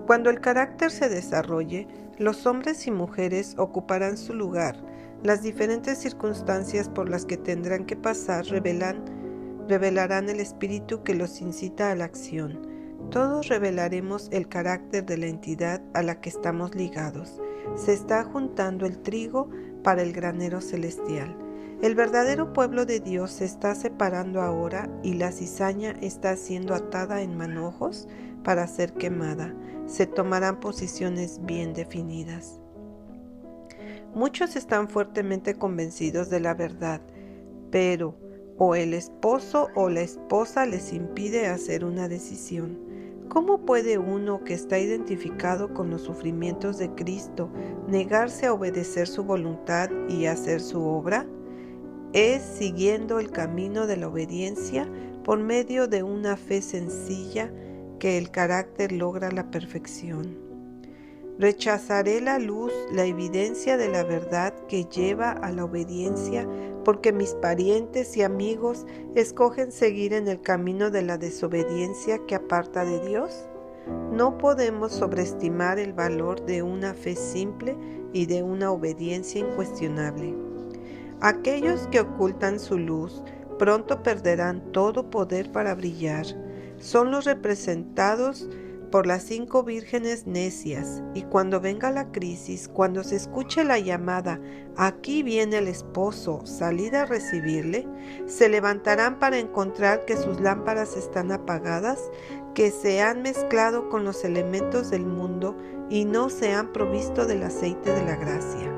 Cuando el carácter se desarrolle, los hombres y mujeres ocuparán su lugar. Las diferentes circunstancias por las que tendrán que pasar revelarán el espíritu que los incita a la acción. Todos revelaremos el carácter de la entidad a la que estamos ligados. Se está juntando el trigo para el granero celestial. El verdadero pueblo de Dios se está separando ahora y la cizaña está siendo atada en manojos para ser quemada. Se tomarán posiciones bien definidas. Muchos están fuertemente convencidos de la verdad, pero o el esposo o la esposa les impide hacer una decisión. ¿Cómo puede uno que está identificado con los sufrimientos de Cristo negarse a obedecer su voluntad y hacer su obra? Es siguiendo el camino de la obediencia por medio de una fe sencilla que el carácter logra la perfección. Rechazaré la luz, la evidencia de la verdad que lleva a la obediencia, porque mis parientes y amigos escogen seguir en el camino de la desobediencia que aparta de Dios. No podemos sobreestimar el valor de una fe simple y de una obediencia incuestionable. Aquellos que ocultan su luz pronto perderán todo poder para brillar. Son los representados por las 5 vírgenes necias, y cuando venga la crisis, cuando se escuche la llamada, aquí viene el esposo, salid a recibirle, se levantarán para encontrar que sus lámparas están apagadas, que se han mezclado con los elementos del mundo y no se han provisto del aceite de la gracia.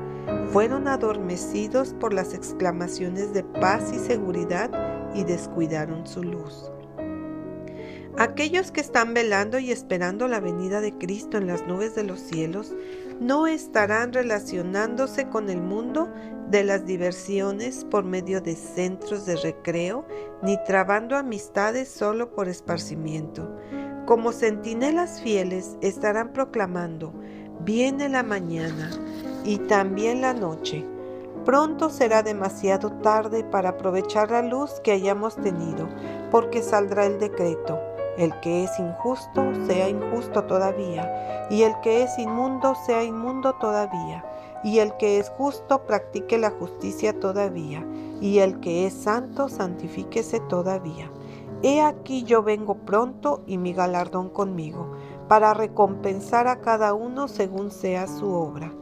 Fueron adormecidos por las exclamaciones de paz y seguridad y descuidaron su luz. Aquellos que están velando y esperando la venida de Cristo en las nubes de los cielos no estarán relacionándose con el mundo de las diversiones por medio de centros de recreo, ni trabando amistades solo por esparcimiento. Como centinelas fieles estarán proclamando: viene la mañana y también la noche. Pronto será demasiado tarde para aprovechar la luz que hayamos tenido, porque saldrá el decreto. El que es injusto, sea injusto todavía, y el que es inmundo, sea inmundo todavía, y el que es justo, practique la justicia todavía, y el que es santo, santifíquese todavía. He aquí yo vengo pronto, y mi galardón conmigo, para recompensar a cada uno según sea su obra.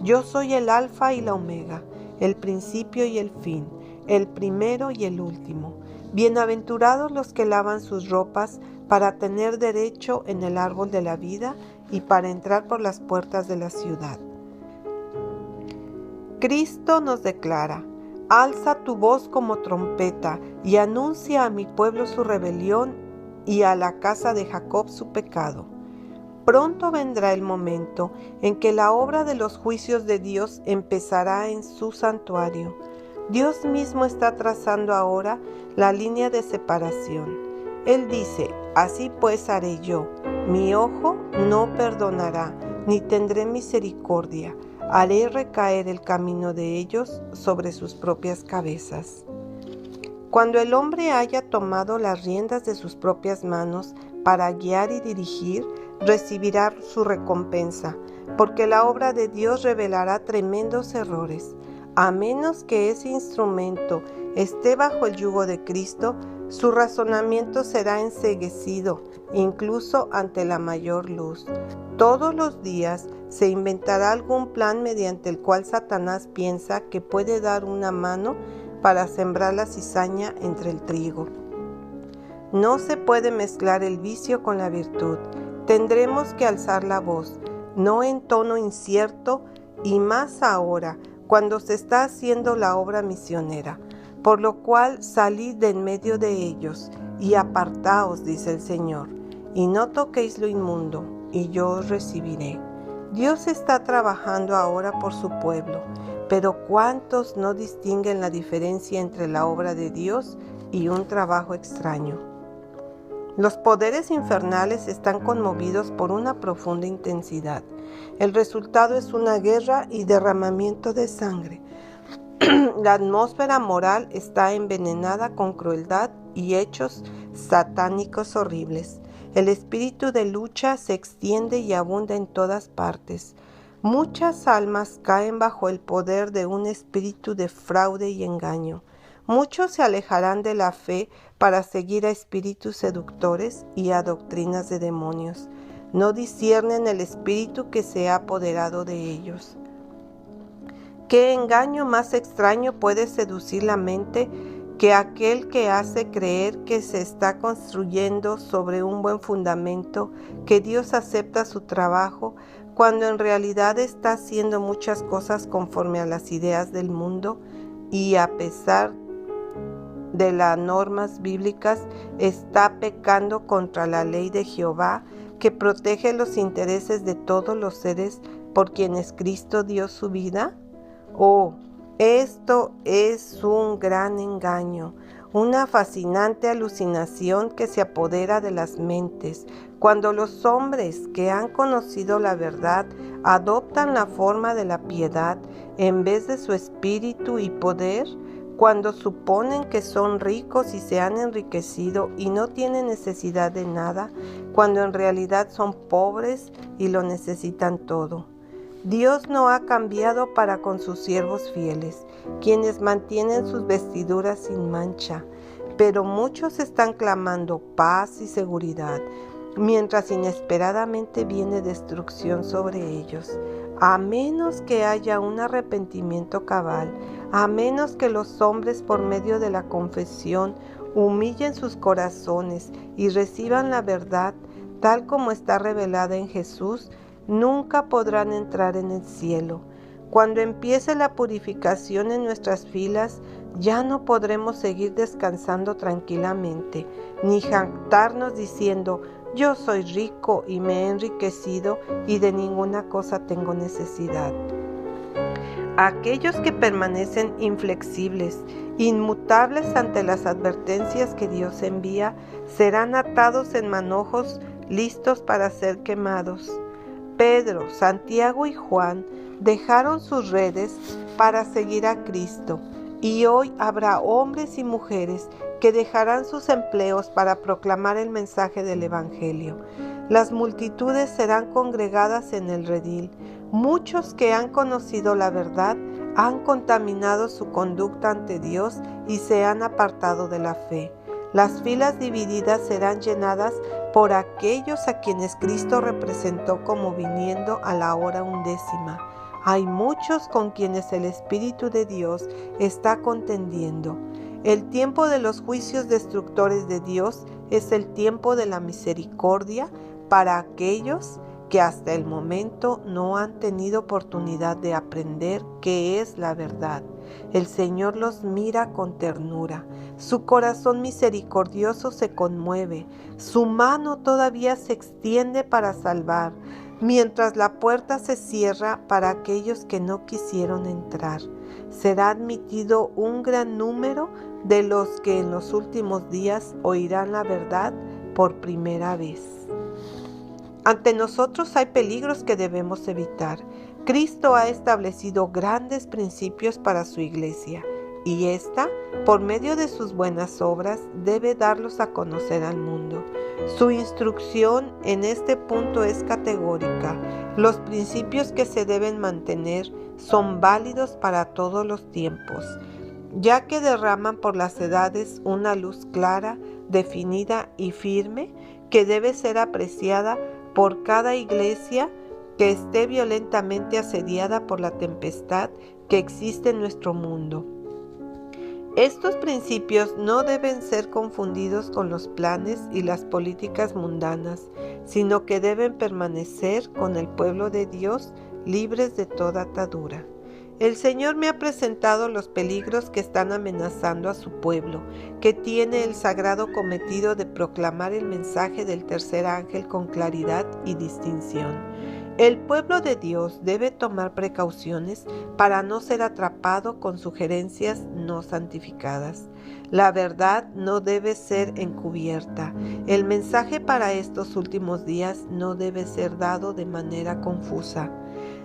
Yo soy el Alfa y la Omega, el principio y el fin, el primero y el último. Bienaventurados los que lavan sus ropas para tener derecho en el árbol de la vida y para entrar por las puertas de la ciudad. Cristo nos declara: alza tu voz como trompeta y anuncia a mi pueblo su rebelión y a la casa de Jacob su pecado. Pronto vendrá el momento en que la obra de los juicios de Dios empezará en su santuario. Dios mismo está trazando ahora la línea de separación. Él dice: así pues haré yo, mi ojo no perdonará, ni tendré misericordia, haré recaer el camino de ellos sobre sus propias cabezas. Cuando el hombre haya tomado las riendas de sus propias manos para guiar y dirigir, recibirá su recompensa, porque la obra de Dios revelará tremendos errores. A menos que ese instrumento esté bajo el yugo de Cristo, su razonamiento será enceguecido, incluso ante la mayor luz. Todos los días se inventará algún plan mediante el cual Satanás piensa que puede dar una mano para sembrar la cizaña entre el trigo. No se puede mezclar el vicio con la virtud. Tendremos que alzar la voz, no en tono incierto, y más ahora, cuando se está haciendo la obra misionera. Por lo cual salid de en medio de ellos, y apartaos, dice el Señor, y no toquéis lo inmundo, y yo os recibiré. Dios está trabajando ahora por su pueblo, pero ¿cuántos no distinguen la diferencia entre la obra de Dios y un trabajo extraño? Los poderes infernales están conmovidos por una profunda intensidad. El resultado es una guerra y derramamiento de sangre. La atmósfera moral está envenenada con crueldad y hechos satánicos horribles. El espíritu de lucha se extiende y abunda en todas partes. Muchas almas caen bajo el poder de un espíritu de fraude y engaño. Muchos se alejarán de la fe para seguir a espíritus seductores y a doctrinas de demonios. No disciernen el espíritu que se ha apoderado de ellos. ¿Qué engaño más extraño puede seducir la mente que aquel que hace creer que se está construyendo sobre un buen fundamento, que Dios acepta su trabajo, cuando en realidad está haciendo muchas cosas conforme a las ideas del mundo y a pesar de las normas bíblicas está pecando contra la ley de Jehová, que protege los intereses de todos los seres por quienes Cristo dio su vida? Oh, esto es un gran engaño, una fascinante alucinación que se apodera de las mentes. Cuando los hombres que han conocido la verdad adoptan la forma de la piedad en vez de su espíritu y poder, cuando suponen que son ricos y se han enriquecido y no tienen necesidad de nada, cuando en realidad son pobres y lo necesitan todo. Dios no ha cambiado para con sus siervos fieles, quienes mantienen sus vestiduras sin mancha, pero muchos están clamando paz y seguridad, mientras inesperadamente viene destrucción sobre ellos. A menos que haya un arrepentimiento cabal, a menos que los hombres por medio de la confesión humillen sus corazones y reciban la verdad tal como está revelada en Jesús, nunca podrán entrar en el cielo. Cuando empiece la purificación en nuestras filas, ya no podremos seguir descansando tranquilamente, ni jactarnos diciendo: yo soy rico y me he enriquecido y de ninguna cosa tengo necesidad. Aquellos que permanecen inflexibles, inmutables ante las advertencias que Dios envía, serán atados en manojos listos para ser quemados. Pedro, Santiago y Juan dejaron sus redes para seguir a Cristo, y hoy habrá hombres y mujeres que dejarán sus empleos para proclamar el mensaje del Evangelio. Las multitudes serán congregadas en el redil. Muchos que han conocido la verdad han contaminado su conducta ante Dios y se han apartado de la fe. Las filas divididas serán llenadas por aquellos a quienes Cristo representó como viniendo a la hora 11. Hay muchos con quienes el Espíritu de Dios está contendiendo. El tiempo de los juicios destructores de Dios es el tiempo de la misericordia para aquellos que hasta el momento no han tenido oportunidad de aprender qué es la verdad. El Señor los mira con ternura. Su corazón misericordioso se conmueve. Su mano todavía se extiende para salvar, mientras la puerta se cierra para aquellos que no quisieron entrar. Será admitido un gran número de los que en los últimos días oirán la verdad por primera vez. Ante nosotros hay peligros que debemos evitar. Cristo ha establecido grandes principios para su iglesia, y ésta, por medio de sus buenas obras, debe darlos a conocer al mundo. Su instrucción en este punto es categórica. Los principios que se deben mantener son válidos para todos los tiempos, ya que derraman por las edades una luz clara, definida y firme, que debe ser apreciada por cada iglesia que esté violentamente asediada por la tempestad que existe en nuestro mundo. Estos principios no deben ser confundidos con los planes y las políticas mundanas, sino que deben permanecer con el pueblo de Dios libres de toda atadura. El Señor me ha presentado los peligros que están amenazando a su pueblo, que tiene el sagrado cometido de proclamar el mensaje del tercer ángel con claridad y distinción. El pueblo de Dios debe tomar precauciones para no ser atrapado con sugerencias no santificadas. La verdad no debe ser encubierta. El mensaje para estos últimos días no debe ser dado de manera confusa.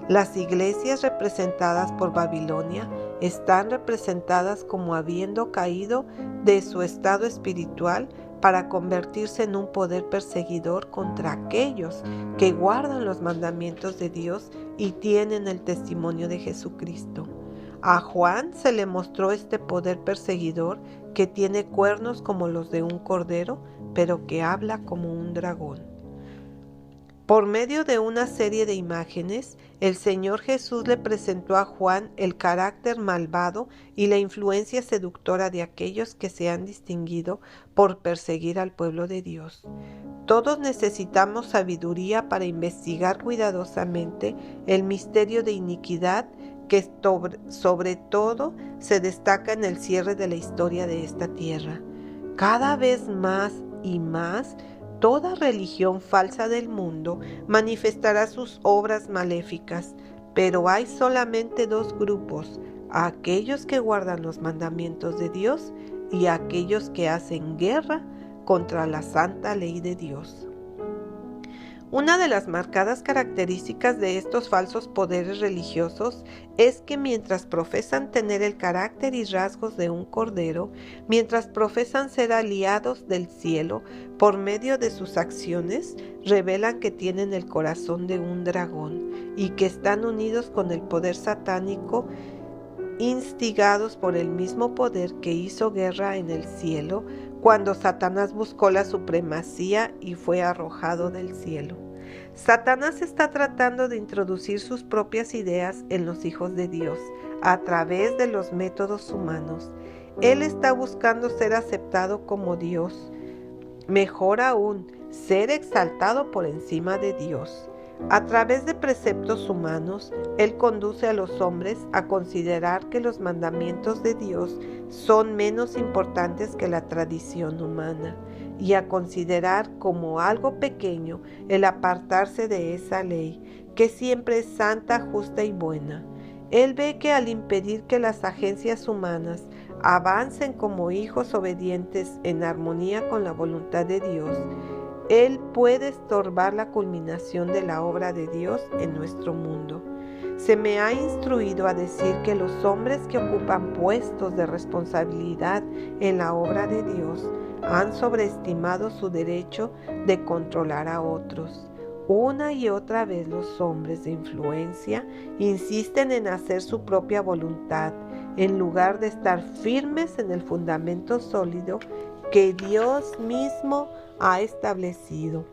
Las iglesias representadas por Babilonia están representadas como habiendo caído de su estado espiritual para convertirse en un poder perseguidor contra aquellos que guardan los mandamientos de Dios y tienen el testimonio de Jesucristo. A Juan se le mostró este poder perseguidor que tiene cuernos como los de un cordero, pero que habla como un dragón. Por medio de una serie de imágenes, el Señor Jesús le presentó a Juan el carácter malvado y la influencia seductora de aquellos que se han distinguido por perseguir al pueblo de Dios. Todos necesitamos sabiduría para investigar cuidadosamente el misterio de iniquidad que sobre todo se destaca en el cierre de la historia de esta tierra. Cada vez más y más, toda religión falsa del mundo manifestará sus obras maléficas, pero hay solamente dos grupos: aquellos que guardan los mandamientos de Dios y aquellos que hacen guerra contra la santa ley de Dios. Una de las marcadas características de estos falsos poderes religiosos es que mientras profesan tener el carácter y rasgos de un cordero, mientras profesan ser aliados del cielo, por medio de sus acciones revelan que tienen el corazón de un dragón y que están unidos con el poder satánico, instigados por el mismo poder que hizo guerra en el cielo cuando Satanás buscó la supremacía y fue arrojado del cielo. Satanás está tratando de introducir sus propias ideas en los hijos de Dios a través de los métodos humanos. Él está buscando ser aceptado como Dios, mejor aún, ser exaltado por encima de Dios. A través de preceptos humanos, Él conduce a los hombres a considerar que los mandamientos de Dios son menos importantes que la tradición humana y a considerar como algo pequeño el apartarse de esa ley, que siempre es santa, justa y buena. Él ve que al impedir que las agencias humanas avancen como hijos obedientes en armonía con la voluntad de Dios, Él puede estorbar la culminación de la obra de Dios en nuestro mundo. Se me ha instruido a decir que los hombres que ocupan puestos de responsabilidad en la obra de Dios han sobreestimado su derecho de controlar a otros. Una y otra vez los hombres de influencia insisten en hacer su propia voluntad, en lugar de estar firmes en el fundamento sólido que Dios mismo ha establecido.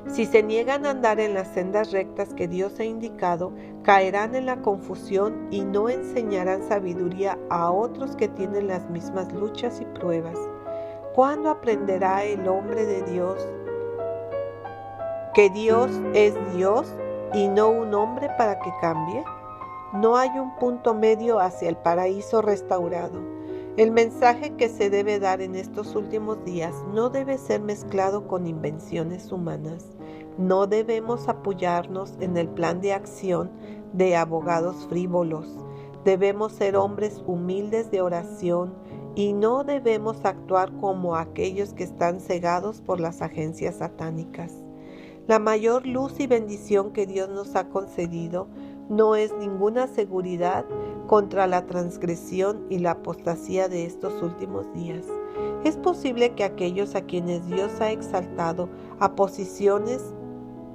Si se niegan a andar en las sendas rectas que Dios ha indicado, caerán en la confusión y no enseñarán sabiduría a otros que tienen las mismas luchas y pruebas. ¿Cuándo aprenderá el hombre de Dios que Dios es Dios y no un hombre para que cambie? No hay un punto medio hacia el paraíso restaurado. El mensaje que se debe dar en estos últimos días no debe ser mezclado con invenciones humanas. No debemos apoyarnos en el plan de acción de abogados frívolos. Debemos ser hombres humildes de oración y no debemos actuar como aquellos que están cegados por las agencias satánicas. La mayor luz y bendición que Dios nos ha concedido no es ninguna seguridad contra la transgresión y la apostasía de estos últimos días. Es posible que aquellos a quienes Dios ha exaltado a posiciones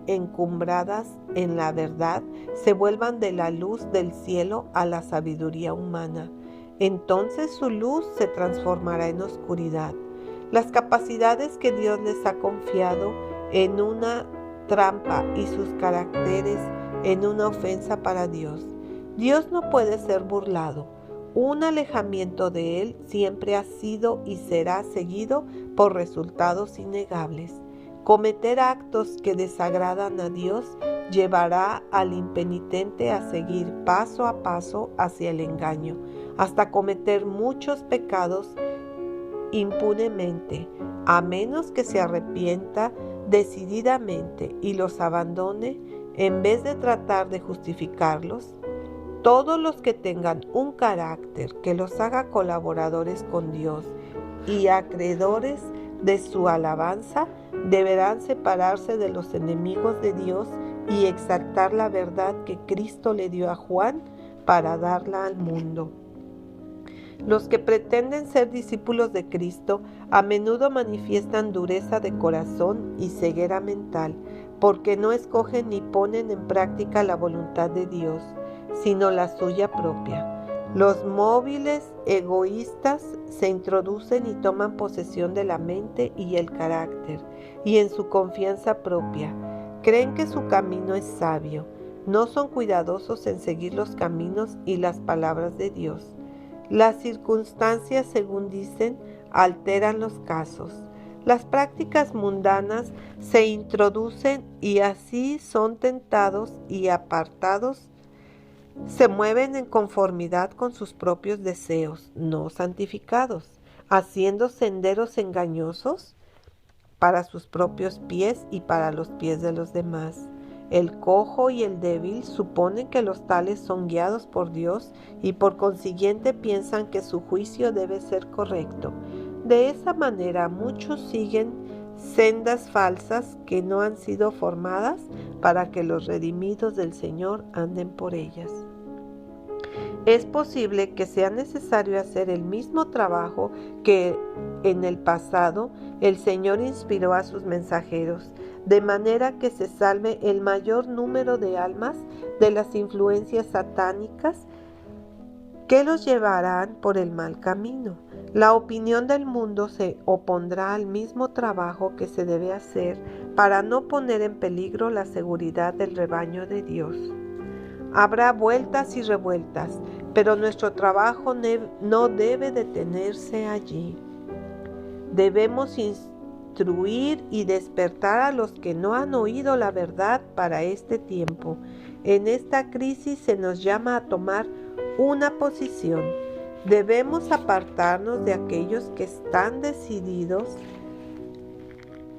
encumbradas en la verdad se vuelvan de la luz del cielo a la sabiduría humana. Entonces su luz se transformará en oscuridad. Las capacidades que Dios les ha confiado en una trampa y sus caracteres en una ofensa para Dios. Dios no puede ser burlado. Un alejamiento de Él siempre ha sido y será seguido por resultados innegables. Cometer actos que desagradan a Dios llevará al impenitente a seguir paso a paso hacia el engaño, hasta cometer muchos pecados impunemente, a menos que se arrepienta decididamente y los abandone en vez de tratar de justificarlos. Todos los que tengan un carácter que los haga colaboradores con Dios y acreedores de su alabanza deberán separarse de los enemigos de Dios y exaltar la verdad que Cristo le dio a Juan para darla al mundo. Los que pretenden ser discípulos de Cristo a menudo manifiestan dureza de corazón y ceguera mental, porque no escogen ni ponen en práctica la voluntad de Dios, sino la suya propia. Los móviles egoístas se introducen y toman posesión de la mente y el carácter, y en su confianza propia creen que su camino es sabio. No son cuidadosos en seguir los caminos y las palabras de Dios. Las circunstancias, según dicen, alteran los casos. Las prácticas mundanas se introducen y así son tentados y apartados. Se mueven en conformidad con sus propios deseos, no santificados, haciendo senderos engañosos para sus propios pies y para los pies de los demás. El cojo y el débil suponen que los tales son guiados por Dios y por consiguiente piensan que su juicio debe ser correcto. De esa manera muchos siguen sendas falsas que no han sido formadas para que los redimidos del Señor anden por ellas. Es posible que sea necesario hacer el mismo trabajo que en el pasado el Señor inspiró a sus mensajeros, de manera que se salve el mayor número de almas de las influencias satánicas que los llevarán por el mal camino. La opinión del mundo se opondrá al mismo trabajo que se debe hacer para no poner en peligro la seguridad del rebaño de Dios. Habrá vueltas y revueltas, pero nuestro trabajo no debe detenerse allí. Debemos instruir y despertar a los que no han oído la verdad para este tiempo. En esta crisis se nos llama a tomar una posición. Debemos apartarnos de aquellos que están decididos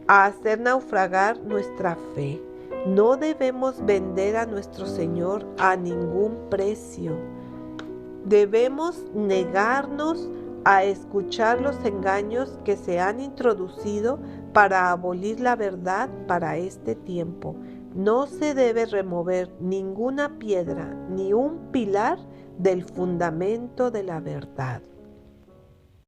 a hacer naufragar nuestra fe. No debemos vender a nuestro Señor a ningún precio. Debemos negarnos a escuchar los engaños que se han introducido para abolir la verdad para este tiempo. No se debe remover ninguna piedra ni un pilar del fundamento de la verdad.